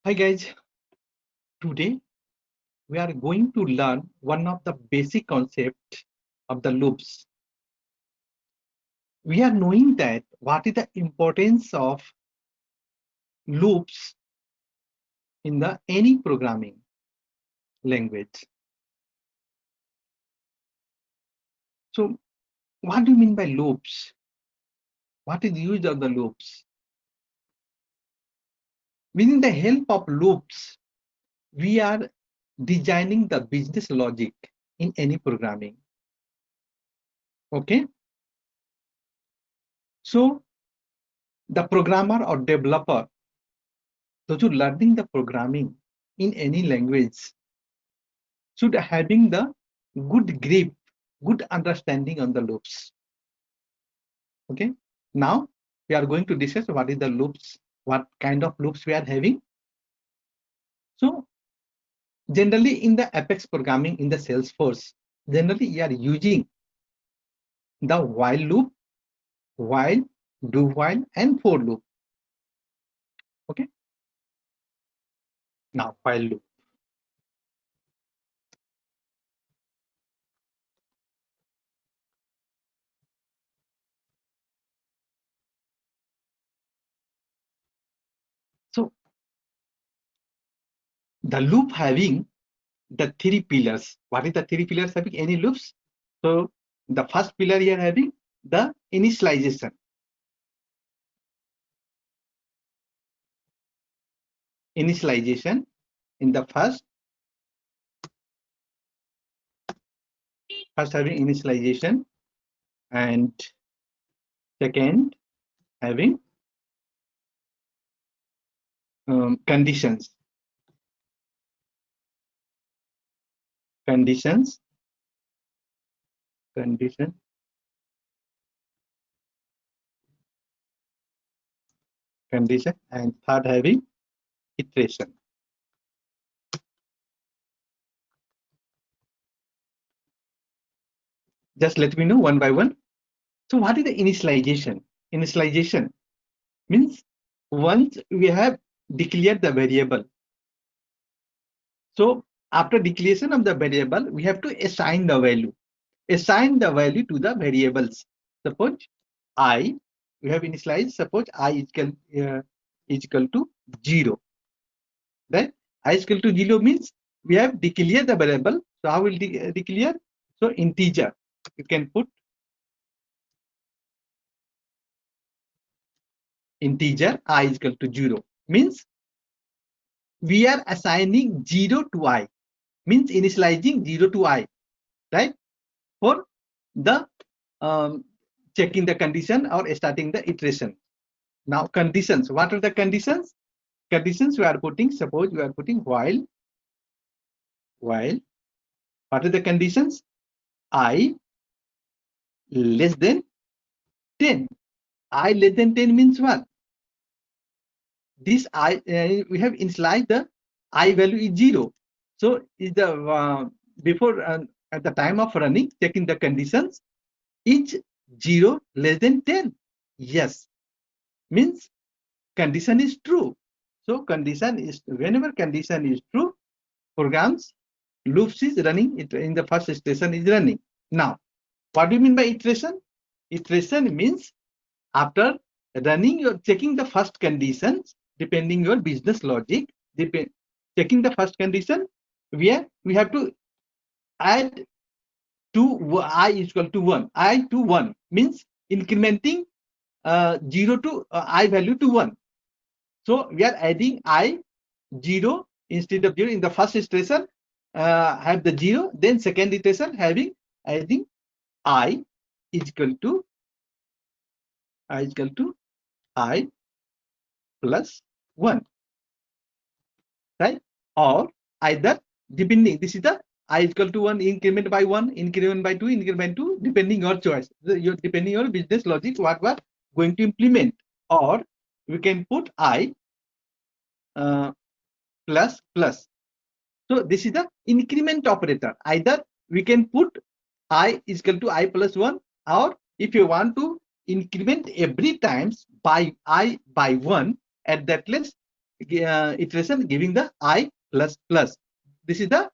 Hi guys, today we are going to learn one of the basic concepts of the loops. We are knowing that what is the importance of loops in the any programming language. So what do you mean by loops? What is the use of the loops? With the help of loops, we are designing the business logic in any programming. Okay. So the programmer or developer, those who learning the programming in any language should having the good grip, good understanding on the loops. Okay. Now we are going to discuss what is the loops, what kind of loops we are having. So generally in the Apex programming in the Salesforce, generally we are using the while loop, while, do while, and for loop. Okay. Now while loop. So the loop having the three pillars. What is the three pillars having any loops? So the first pillar here having the initialization. Initialization in the first having initialization, and second having conditions. Condition, and third having iteration. Just let me know one by one. So what is the initialization? Initialization means once we have declared the variable. So after declaration of the variable, we have to assign the value. Assign the value to the variables. Suppose I, we have initialized, suppose I is equal to 0. Right? I is equal to 0 means we have declared the variable. So how will declare? So integer. You can put integer I is equal to 0. Means we are assigning 0 to I. Means initializing 0 to I. Right? For the checking the condition or starting the iteration. Now conditions. What are the conditions? Conditions we are putting. Suppose we are putting while. What are the conditions? I less than 10. I less than 10 means what? This I we have initialized the I value is 0. So is the before at the time of running checking the conditions, is 0 less than 10? Yes, means condition is true. So condition is, whenever condition is true, programs loops is running, it in the first station is running. Now what do you mean by iteration? Iteration means after running, you're checking the first conditions depending your business logic. Checking the first condition, we have to add to I is equal to 1. I to 1 means incrementing 0 to I value to 1. So we are adding I 0 instead of 0 in the first iteration, have the 0, then second iteration having adding I is equal to I plus 1, right? Or either depending, this is the I is equal to 1, increment by 1, increment by 2, increment 2, depending your choice. Depending your business logic, what we are going to implement. Or we can put I plus plus. So this is the increment operator. Either we can put I is equal to I plus 1, or if you want to increment every times by I by 1, at that place iteration giving the I plus plus. This is the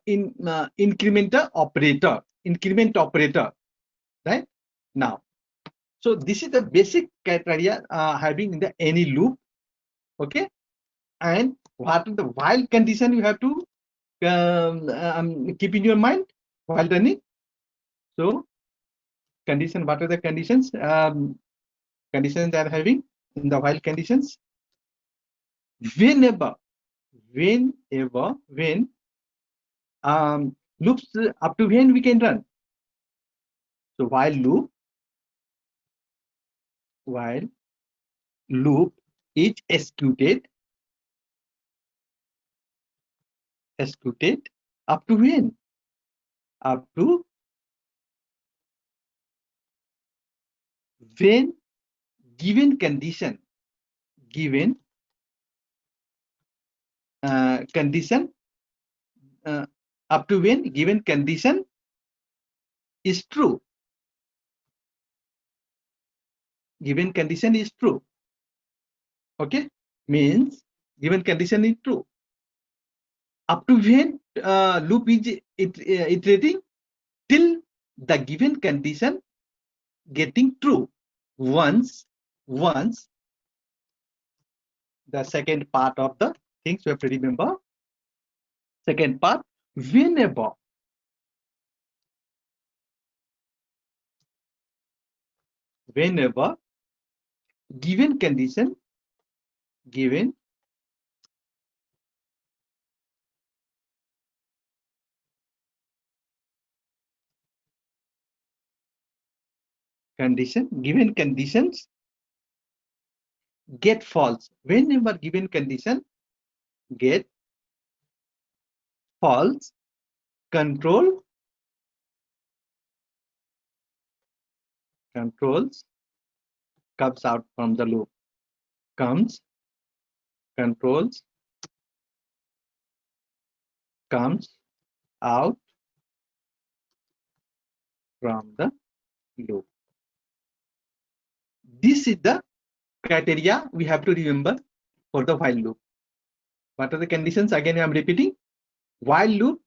incremental operator, increment operator, right? Now, so this is the basic criteria having in the any loop, okay? And what are the while condition you have to keep in your mind while running. So condition, what are the conditions? Conditions they are having in the while conditions. Whenever when loops up to when we can run. So while loop is executed up to when? Up to when given condition condition up to when given condition is true. Given condition is true. Okay, means given condition is true. Up to when loop is iterating till the given condition getting true. Once the second part of the things you have to remember. Second part, whenever given condition given conditions get false. Whenever given condition get false, controls comes out from the loop. Controls comes out from the loop. This is the criteria we have to remember for the while loop. What are the conditions? Again, I am repeating. While loop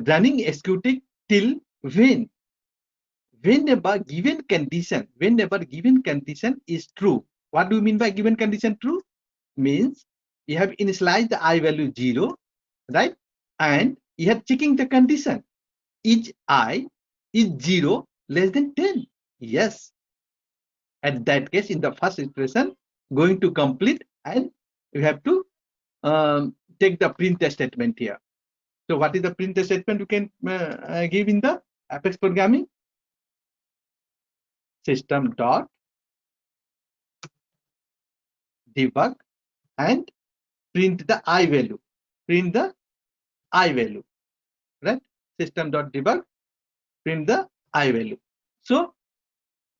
running executing till when? Whenever given condition is true. What do you mean by given condition true? Means you have initialized the I value 0, right? And you are checking the condition. Is I is 0 less than 10? Yes. At that case, in the first expression, going to complete, and you have to take the print statement here. So what is the print statement you can give in the Apex programming? System dot debug and print the I value. Right? System dot debug, print the I value. So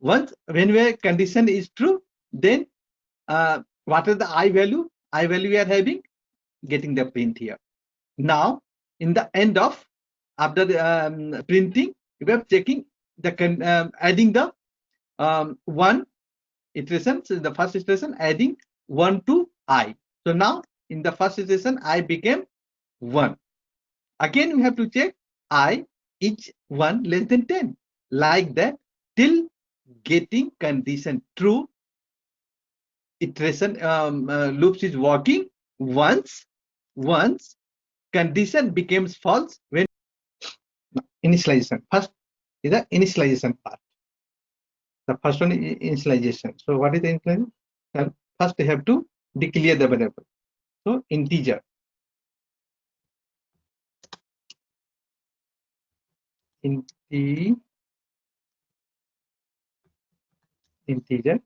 once when condition is true, then what is the I value? I value we are having, getting the print here. Now in the end of after the printing, we are checking the adding the one iteration. So the first iteration adding 1 to I. So now in the first iteration I became 1. Again we have to check I is 1 less than 10, like that till getting condition true. Iteration loops is working. Once condition becomes false when initialization. First is the initialization part. The first one is initialization. So what is the initialization? First they have to declare the variable. So integer. Integer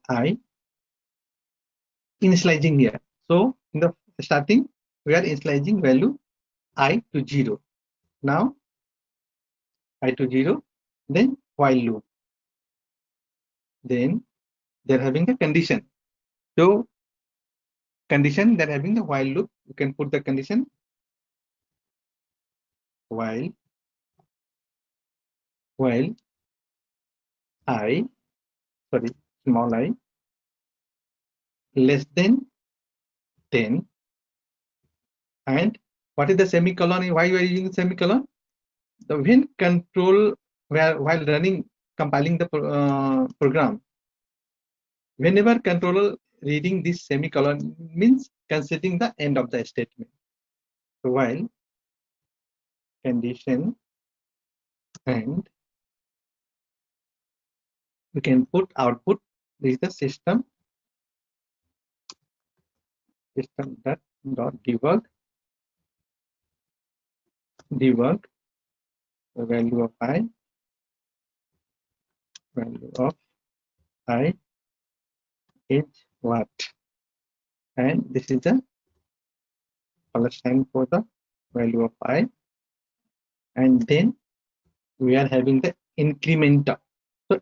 I initializing here. So in the starting we are initializing value I to 0. Now I to 0, then while loop. Then they're having the condition. So condition they're having the while loop. You can put the condition while I, sorry, small I less than 10. And what is the semicolon? Why you are using semicolon? The when control while running compiling the program, whenever controller reading this semicolon means considering the end of the statement. So while condition, and we can put output. This is the system that dot debug the value of I is what, and this is the sign for the value of I, and then we are having the incrementer. So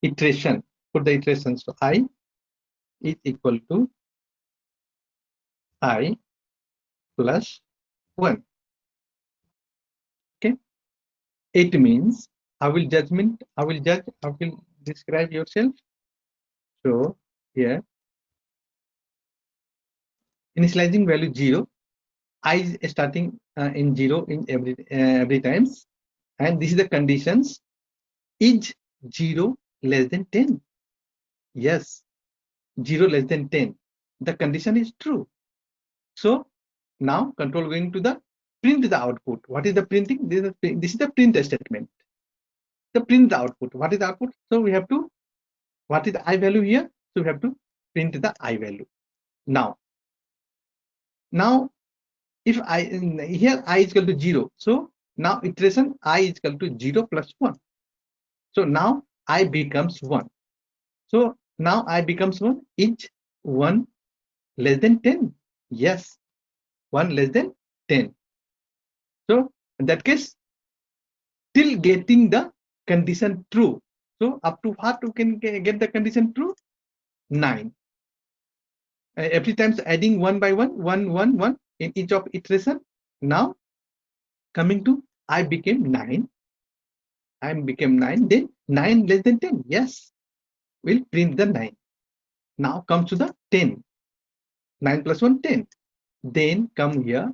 iteration, put the iteration. So I is equal to I plus 1. Okay, it means I will judge, I will describe yourself. So here initializing value 0, I is starting in 0 in every times, and this is the conditions. Is 0 less than 10? Yes, 0 less than 10. The condition is true. So now control going to the print the output. What is the printing? This is the print statement. The print the output. What is the output? So we have to, what is the I value here? So we have to print the I value. Now if I here I is equal to 0, so now iteration I is equal to 0 plus 1. So now I becomes 1. So now I becomes 1. Is 1 less than 10? Yes, 1 less than 10. So in that case, till getting the condition true. So up to what you can get the condition true? 9. Every time adding 1 by 1, 1, 1, 1 in each of iteration. Now coming to I became 9. I became 9. Then 9 less than 10. Yes, we'll print the 9. Now comes to the 10. 9 plus 1, 10. Then come here.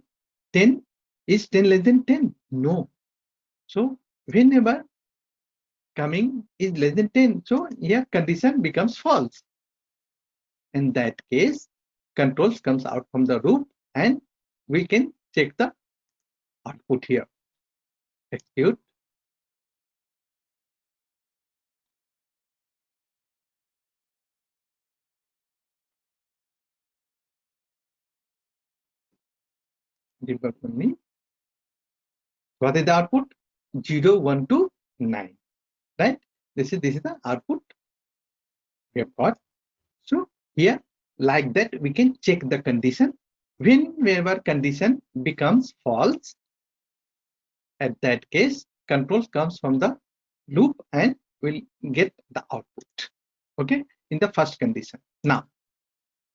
10 is 10 less than 10? No. So whenever coming is less than 10, so here condition becomes false. In that case, controls comes out from the loop, and we can check the output here. Execute. Debug only. What is the output? 0, 1 to 9. Right? This is the output we have got. So here, like that, we can check the condition. Whenever condition becomes false, at that case, controls comes from the loop and will get the output. Okay, in the first condition. Now,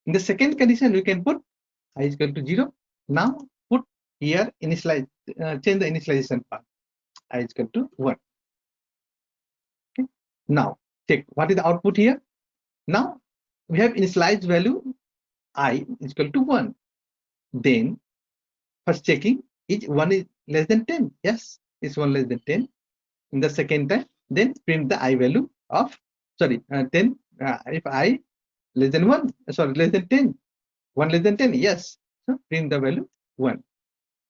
in the second condition, we can put I is equal to 0. Now put here initialize, change the initialization part. I is equal to 1. Okay. Now check what is the output here. Now we have initialized value I is equal to 1. Then first checking is 1 is less than 10. Yes, it's 1 less than 10. In the second time, then print the I value of 10. If I less than 1, sorry, less than 10. 1 less than 10, yes. So print the value 1.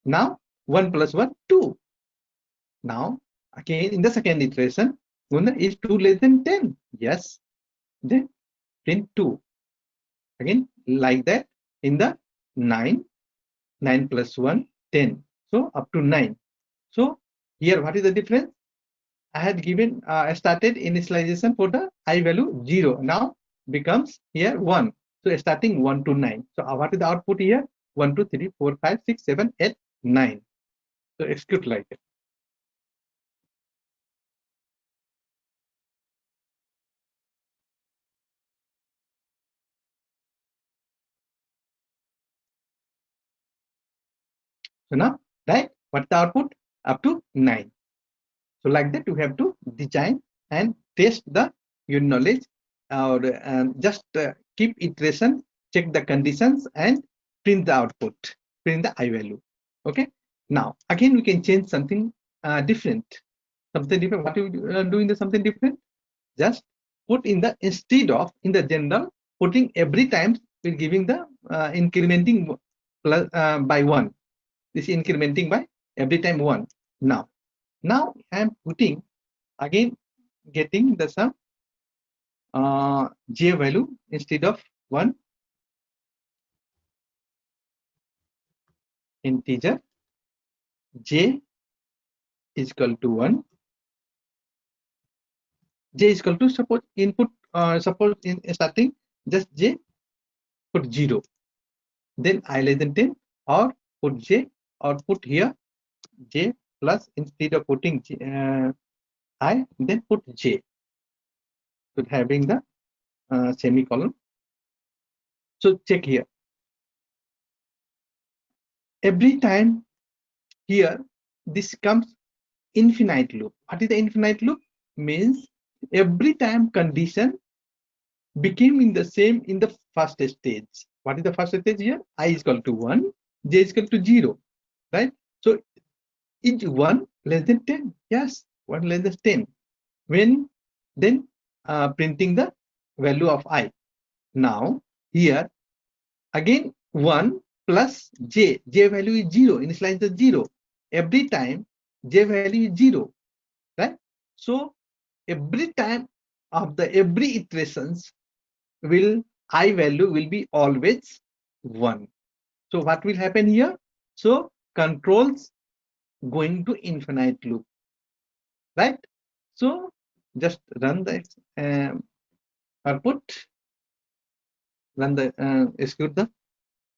Now 1 plus 1, 2. Now again in the second iteration, 1 is 2 less than 10. Yes. Then print 2. Again like that in the 9. 9 plus 1, 10. So up to 9. So here what is the difference? I had given started initialization for the I value 0. Now becomes here 1. So starting 1 to 9. So what is the output here? 1, 2, 3, 4, 5, 6, 7, 8, 9. So execute like it. So now, right, what's the output? Up to 9. So like that, you have to design and test your knowledge, or just keep iteration check the conditions and print the output, print the I value. Okay. Now again we can change something different. Something different. What you doing the something different? Just put in the instead of in the general putting every time we're giving the incrementing plus by 1. This incrementing by every time 1. Now I am putting again getting the some j value instead of 1 integer j is equal to 1. J is equal to suppose input suppose in starting just j put 0, then I less than 10 or put j or put here j plus instead of putting j, I then put j with having the semicolon. So check here every time here this comes infinite loop. What is the infinite loop? Means every time condition became in the same in the first stage. What is the first stage here? I is equal to 1, j is equal to 0, right? So is 1 less than 10? Yes, 1 less than 10. When then printing the value of I. Now here again 1 plus j value is 0, initialize the 0. Every time j value is 0, right? So every time of the every iterations will I value will be always 1. So what will happen here? So controls going to infinite loop, right? So just run the output, run the execute the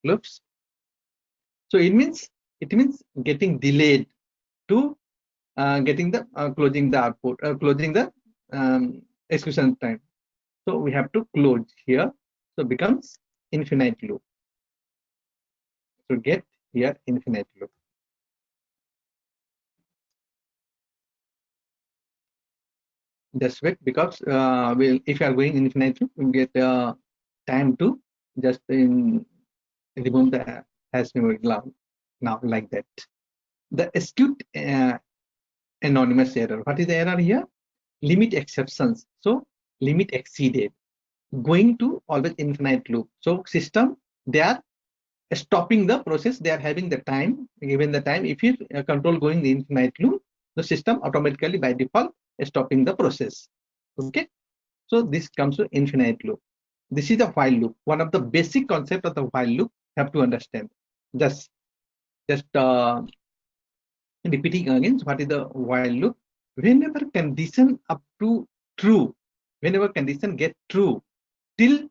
loops. So it means getting delayed to getting the closing the output, closing the execution time. So we have to close here. So becomes infinite loop. So get here infinite loop. Just wait because if you are going infinite loop, you get time to just remove the hash memory now like that. The execute anonymous error. What is the error here? Limit exceptions. So limit exceeded. Going to always infinite loop. So system they are stopping the process. They are having the time given the time. If you control going the infinite loop, the system automatically by default is stopping the process. Okay. So this comes to infinite loop. This is the while loop. One of the basic concept of the while loop have to understand. Just repeating again. What is the while loop? Whenever condition up to true, whenever condition get true, till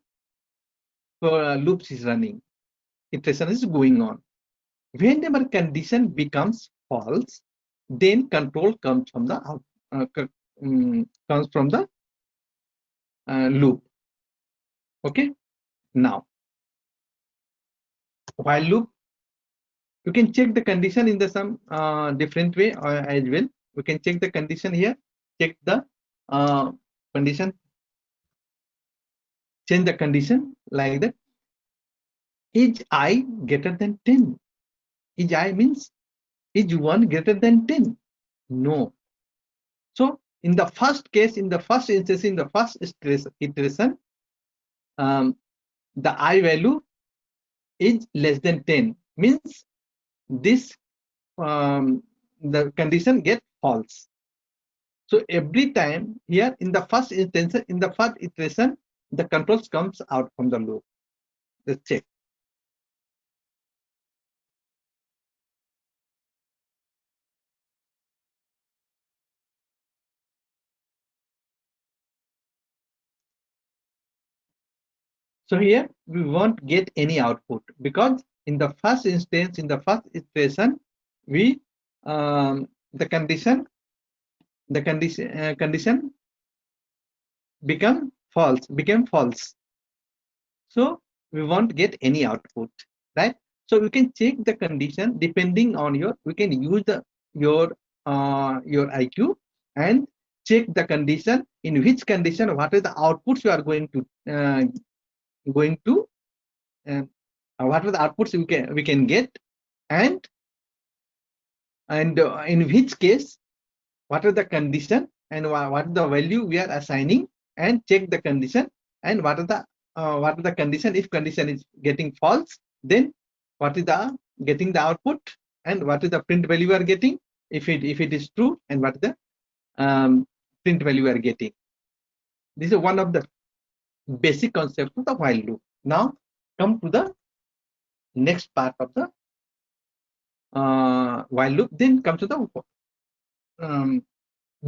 loops is running, iteration is going on. Whenever condition becomes false, then control comes from the loop. Okay. Now while loop, you can check the condition in the some different way as well. We can check the condition here. Check the condition. Change the condition like that. Is I greater than 10? Is I means is 1 greater than 10? No. So in the first case, in the first instance, in the first iteration, the I value is less than 10. Means this the condition get false. So every time here in the first instance, in the first iteration, the controls comes out from the loop. Let's check. So here we won't get any output because in the first instance, in the first iteration, we the condition became false. So we won't get any output, right? So we can check the condition depending on your. We can use the your IQ and check the condition in which condition what is the outputs you are going to what are the outputs we can get, and in which case what are the condition and what is the value we are assigning, and check the condition, and what are the condition. If condition is getting false, then what is the getting the output, and what is the print value we are getting if it is true, and what is the print value we are getting. This is one of the basic concepts of the while loop. Now come to the next part of the while loop. Then come to the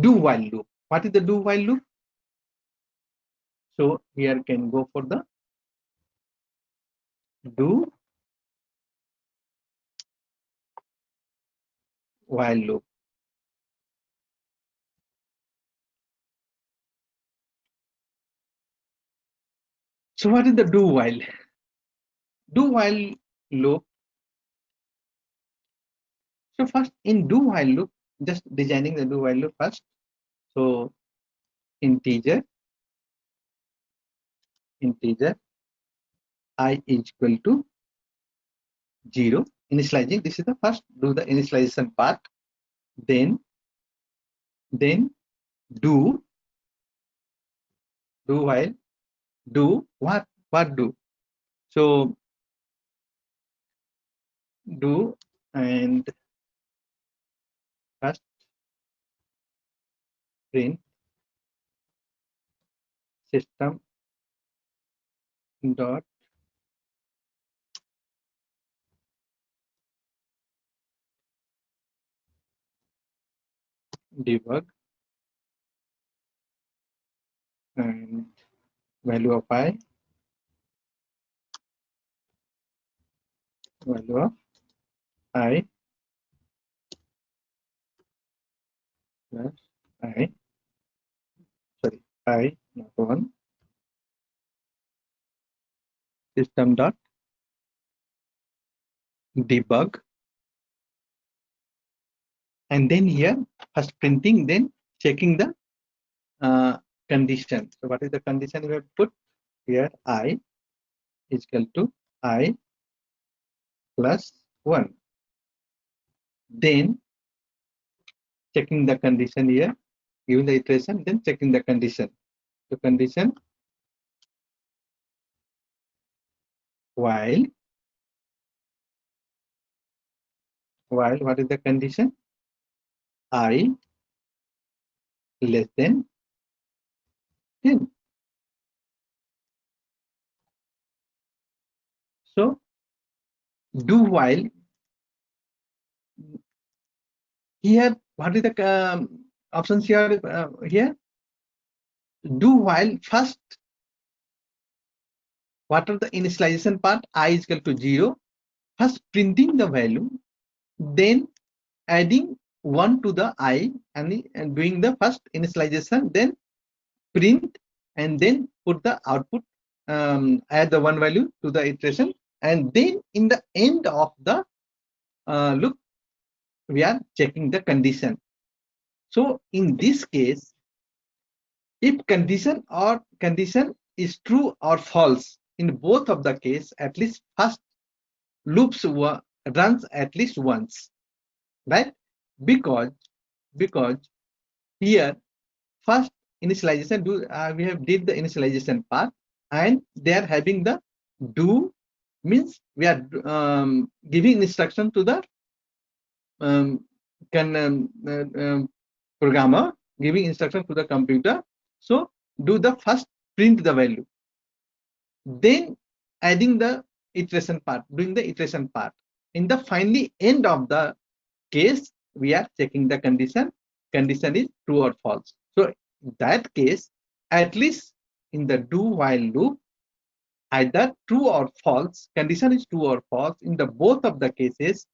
do while loop. What is the do while loop? So here can go for the do while loop. So what is the do while? Do while loop. So first in do while loop, just designing the do while loop first. So integer I is equal to 0. Initializing. This is the first do the initialization part. Then do while do what do. So do and first print system dot debug and value of I, value of I plus I, sorry, I not 1, system dot debug, and then here first printing, then checking the condition. So what is the condition we have put here? I is equal to I plus 1. Then checking the condition here, giving the iteration, then checking the condition. So condition while what is the condition? I less than 10. So do while here, what is the options here? Here do while first, what are the initialization part? I is equal to 0. First printing the value, then adding 1 to the I, and doing the first initialization, then print, and then put the output, add the 1 value to the iteration, and then in the end of the loop we are checking the condition. So in this case, if condition is true or false, in both of the case, at least first loops runs at least once, right? Because here first initialization we have did the initialization part, and they are having the do, means we are giving instruction to the programmer, giving instruction to the computer. So do the first print the value, then adding the iteration part, doing the iteration part. In the finally end of the case, we are checking the condition is true or false. So in that case, at least in the do while loop, either true or false, condition is true or false. In the both of the cases,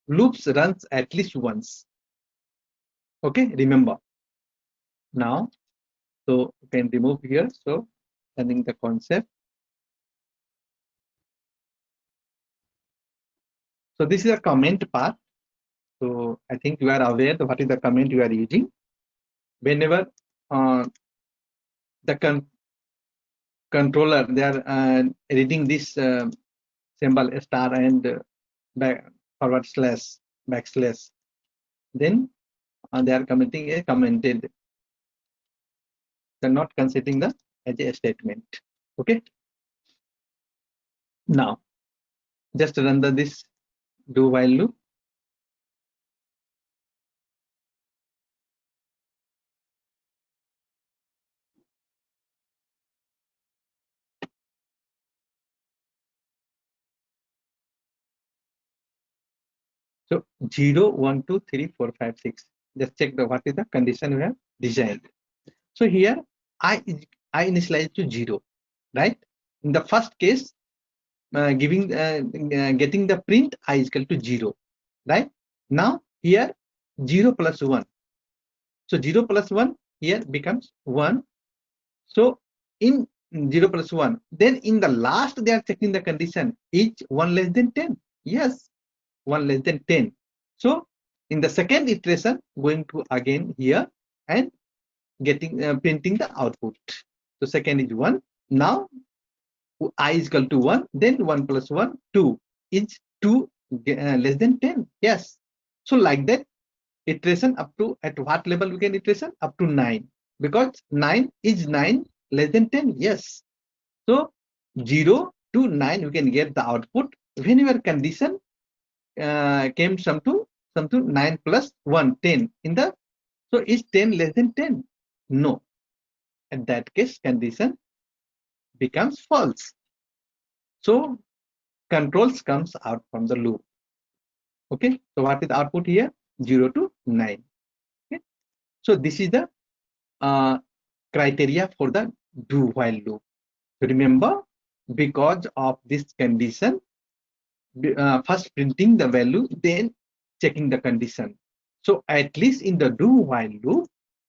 loops runs at least once. Okay, remember. Now, so you can remove here. So turning the concept. So this is a comment part. So I think you are aware of what is the comment you are using. Whenever the controller, they are reading this symbol star and forward slash backslash, then they are commenting a commented. They're not considering the as a statement. Okay. Now just run this do while loop. So 0, 1, 2, 3, 4, 5, 6. Just check the what is the condition we have designed. So here I initialize to 0, right? In the first case, getting the print I is equal to 0, right? Now here 0 plus 1. So 0 plus 1 here becomes 1. So in 0 plus 1, then in the last they are checking the condition, is 1 less than 10? Yes, 1 less than 10. So in the second iteration, going to again here and getting printing the output. So second is 1. Now I is equal to 1, then 1 plus 1, 2. Is 2 less than 10? Yes. So like that, iteration up to, at what level we can iteration? Up to 9. Because 9 is 9 less than 10? Yes. So 0 to 9 we can get the output when your condition came some to 9 plus 1, 10 in the, so is 10 less than 10? No. At that case, condition becomes false. So controls comes out from the loop. Okay. So what is the output here? 0 to 9. Okay. So this is the criteria for the do while loop. So remember, because of this condition, first printing the value, then checking the condition. So at least in the do while loop,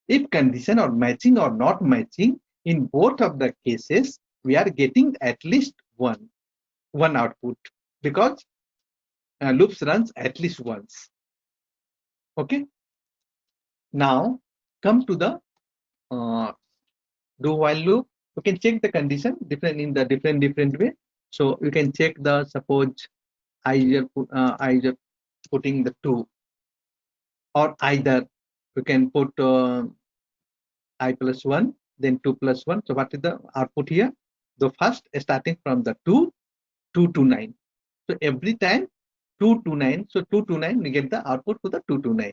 if condition are matching or not matching, in both of the cases, we are getting at least one output, because loops runs at least once. Okay. Now come to the do while loop. You can check the condition different in the different way. So you can check the, suppose I just putting the 2, or either you can put I plus 1, then 2 plus 1. So what is the output here? The first starting from the 2 to 9. So every time 2 to 9. So 2 to 9 we get the output for the 2 to 9.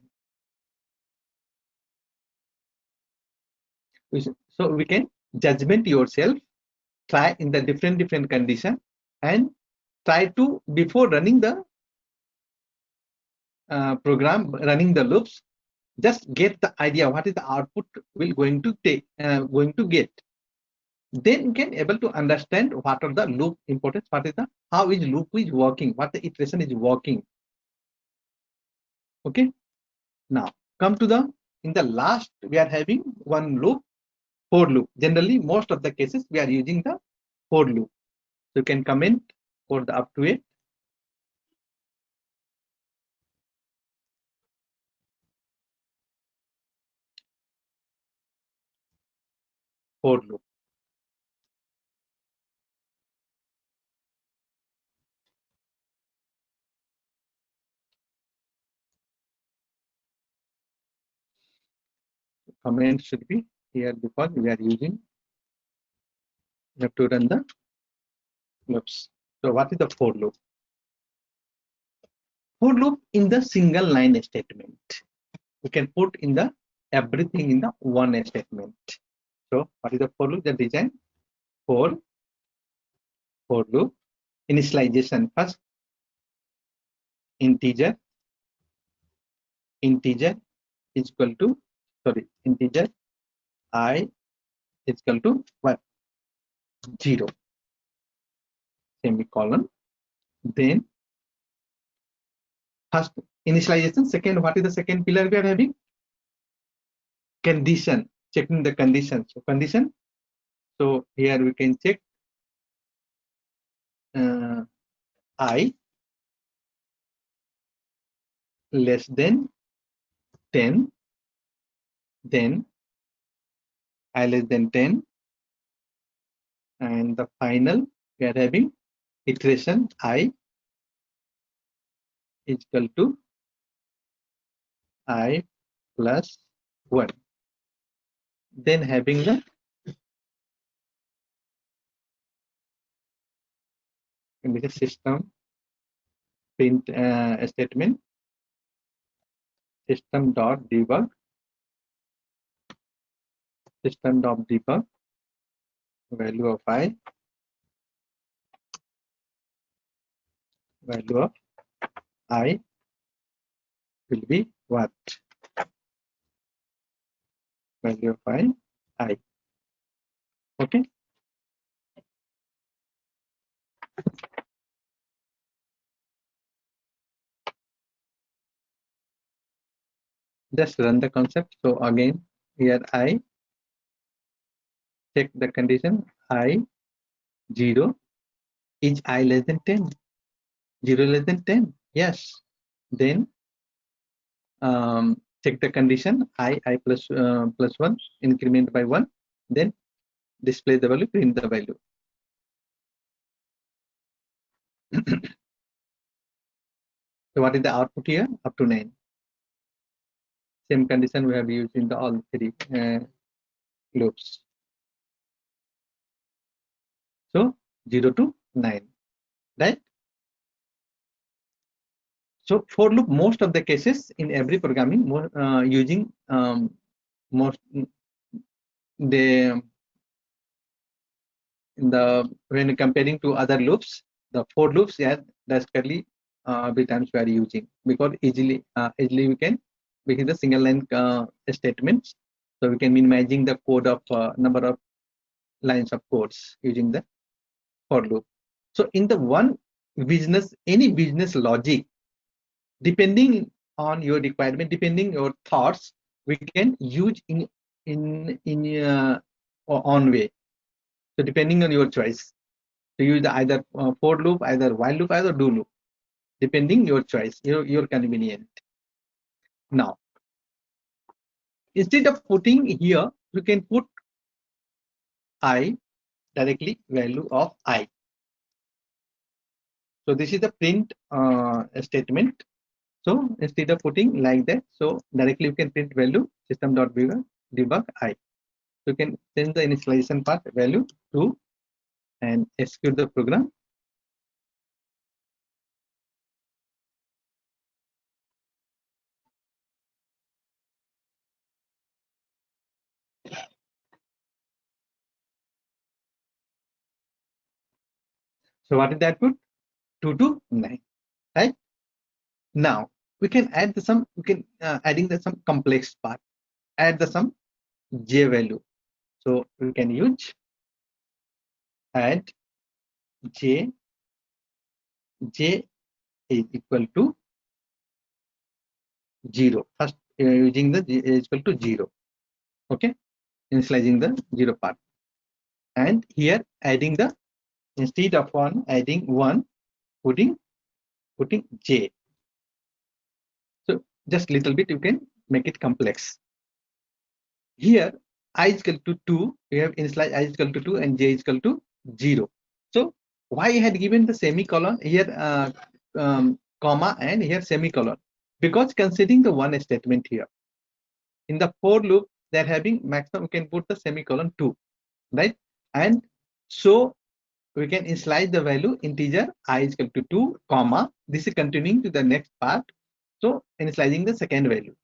So we can judgment yourself, try in the different condition, and try to, before running the program, running the loops, just get the idea what is the output will going to get. Then you can able to understand what are the loop importance, what is the, how is loop is working, what the iteration is working. Okay. Now come to the, in the last we are having one loop, for loop. Generally most of the cases we are using the for loop. So you can comment for the up to it. For loop. Comment should be here because we are using, we have to run the loops. So what is the for loop? For loop in the single line statement. We can put in the everything in the one statement. So what is the for loop? The design for loop initialization. First integer is equal to, sorry, integer I is equal to what? 0, semicolon. Then first initialization. Second, what is the second pillar we are having? Condition, checking the condition. So condition. So here we can check I less than 10, then I less than 10, and the final we are having iteration I is equal to I plus 1. Then having the system print statement, system dot debug value of I, value of I will be what? Value of I. Okay. Just run the concept. So again, here I check the condition I 0. Is I less than 10? 0 less than 10? Yes. Then check the condition I plus 1, increment by 1. Then display the value, print the value. So what is the output here? Up to 9. Same condition we have used in the all three loops. So 0 to 9, right? So for loop, most of the cases in every programming, using most when comparing to other loops, the for loops, yeah, drastically every times we are using, because easily we can make the single line statements, so we can minimizing the code of number of lines of codes using the for loop. So in the one business, any business logic, depending on your requirement, depending your thoughts, we can use in on way. So depending on your choice, to use either for loop, either while loop, either do loop, depending your choice, your convenient. Now, instead of putting here, you can put I directly, value of I. So this is the print statement. So instead of putting like that, so directly you can print value system.debug I. So you can change the initialization part value to and execute the program. So what is the output? 2 to 9, right? Now we can add the some, we can adding the some complex part, add the some j value. So we can use add j is equal to 0. First using the j is equal to 0. Okay, initializing the 0 part, and here adding the, instead of 1 adding 1, putting j. So just little bit you can make it complex. Here I is equal to 2, we have initialize I is equal to 2 and j is equal to 0. So why I had given the semicolon here, comma, and here semicolon? Because considering the one statement here in the for loop, they're having maximum, we can put the semicolon 2, right? And so we can initialize the value integer I is equal to 2, comma, this is continuing to the next part, so initializing the second value,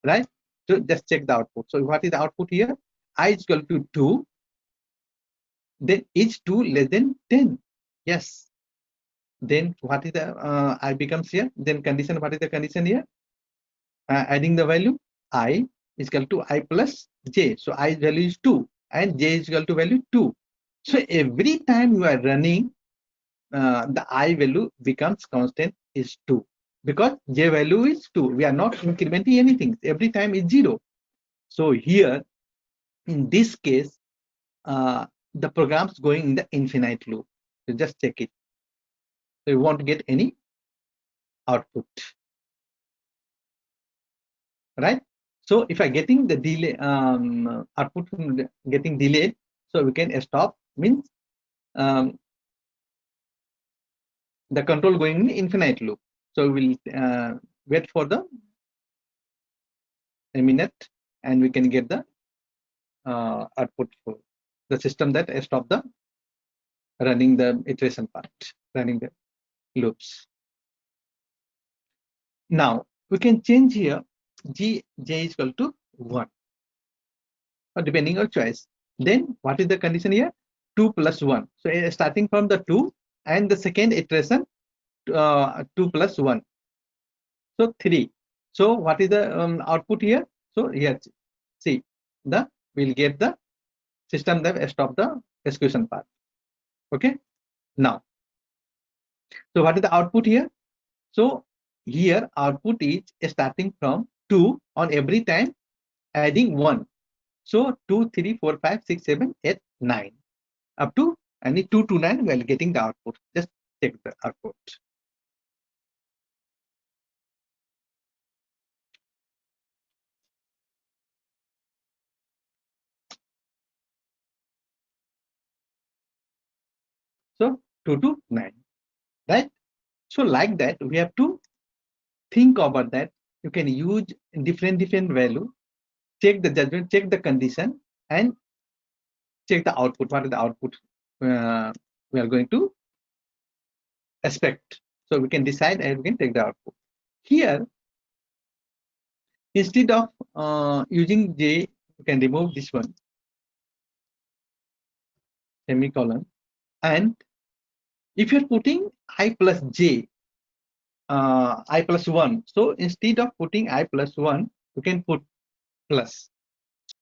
right? So just check the output. So what is the output here? I is equal to 2, then is 2 less than 10? Yes. Then what is the I becomes here? Then condition, what is the condition here? Adding the value I is equal to I plus j. So I value is 2 and j is equal to value 2. So every time you are running, the I value becomes constant is 2, because j value is 2. We are not incrementing anything. Every time is 0. So here in this case, the program's going in the infinite loop. So just check it. So you won't get any output, right? So if I getting the delay output from getting delayed, so we can stop, means the control going in infinite loop. So we'll wait for a minute, and we can get the output for the system that stop the running the iteration part, running the loops. Now we can change here j is equal to 1, or depending on choice. Then what is the condition here? 2 plus 1. So starting from the 2 and the second iteration 2 plus 1. So 3. So what is the output here? So here, see, we'll get the system that stop the execution part. Okay. Now, so what is the output here? So here output is starting from 2 on every time, adding 1. So 2, 3, 4, 5, 6, 7, 8, 9. Up to any 2 to 9, we are getting the output. Just check the output. So 2 to 9, right? So like that, we have to think about that. You can use different value, check the judgment, check the condition, and check the output. What is the output we are going to expect? So we can decide and we can take the output. Here, instead of using J, you can remove this one, semicolon. And if you're putting I plus J, I plus 1. So instead of putting I plus 1, you can put plus.